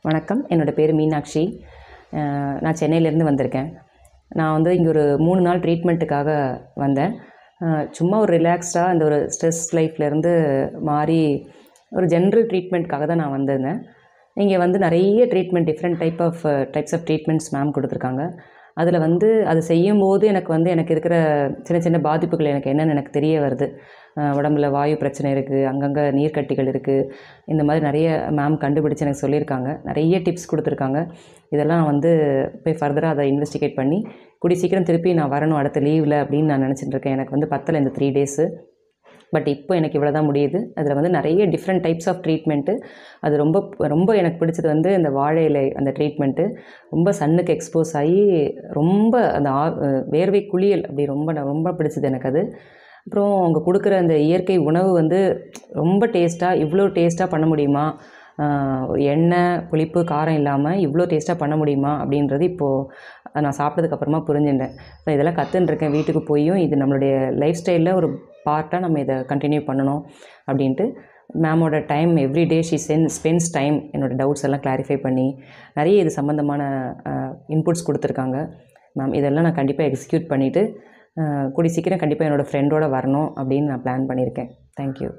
வணக்கம். என்னோடய பேர் மீனாட்சி. நான் சென்னையிலேருந்து வந்திருக்கேன். நான் வந்து இங்கே ஒரு 3 நாள் ட்ரீட்மெண்ட்டுக்காக வந்தேன். சும்மா ஒரு ரிலாக்ஸ்டாக இந்த ஒரு ஸ்ட்ரெஸ் லைஃப்லேருந்து மாறி ஒரு ஜென்ரல் ட்ரீட்மெண்ட்காக தான் நான் வந்திருந்தேன். இங்கே வந்து நிறைய treatment different types of treatments ma'am கொடுத்துருக்காங்க. அதில் வந்து அது செய்யும்போது எனக்கு இருக்கிற சின்ன சின்ன பாதிப்புகள் எனக்கு என்னென்னு எனக்கு தெரிய வருது. உடம்புல வாயு பிரச்சனை இருக்குது, அங்கங்கே நீர்க்கட்டிகள் இருக்குது. இந்த மாதிரி நிறைய மேம் கண்டுபிடிச்சு எனக்கு சொல்லியிருக்காங்க. நிறைய டிப்ஸ் கொடுத்துருக்காங்க. இதெல்லாம் வந்து போய் ஃபர்தராக அதை இன்வெஸ்டிகேட் பண்ணி கூடிய சீக்கிரம் திருப்பி நான் வரணும் அடுத்த லீவில் அப்படின்னு நான் நினச்சிட்டு இருக்கேன். எனக்கு வந்து பத்தலை இந்த 3 டேஸு. பட் இப்போ எனக்கு இவ்வளோ தான் முடியுது. அதில் வந்து நிறைய டிஃப்ரெண்ட் டைப்ஸ் ஆஃப் ட்ரீட்மெண்ட்டு. அது ரொம்ப ரொம்ப எனக்கு பிடிச்சது வந்து இந்த வாழை இலை அந்த ட்ரீட்மெண்ட்டு. ரொம்ப சன்னுக்கு எக்ஸ்போஸ் ஆகி ரொம்ப அந்த வேர்வை குளியல் அப்படி ரொம்ப பிடிச்சது எனக்கு அது. அப்புறம் அவங்க கொடுக்குற அந்த இயற்கை உணவு வந்து ரொம்ப டேஸ்ட்டாக, இவ்வளோ டேஸ்ட்டாக பண்ண முடியுமா, எண்ணெய் புளிப்பு காரம் இல்லாமல் இவ்வளோ டேஸ்ட்டாக பண்ண முடியுமா அப்படின்றது இப்போது நான் சாப்பிட்டதுக்கப்புறமா புரிஞ்சுட்டேன். ஸோ இதெல்லாம் கற்றுன்ருக்கேன். வீட்டுக்கு போயும் இது நம்மளுடைய லைஃப் ஸ்டைலில் ஒரு பார்ட்டாக நம்ம இதை கண்டினியூ பண்ணணும் அப்படின்ட்டு மேமோட time everyday she spends time என்னோடய டவுட்ஸ் எல்லாம் கிளாரிஃபை பண்ணி நிறைய இது சம்மந்தமான இன்புட்ஸ் கொடுத்துருக்காங்க. மேம் இதெல்லாம் நான் கண்டிப்பாக எக்ஸிக்யூட் பண்ணிவிட்டு கூடிய சீக்கிரம் கண்டிப்பாக என்னோடய ஃப்ரெண்டோடு வரணும் அப்படின்னு நான் பிளான் பண்ணியிருக்கேன். தேங்க்யூ.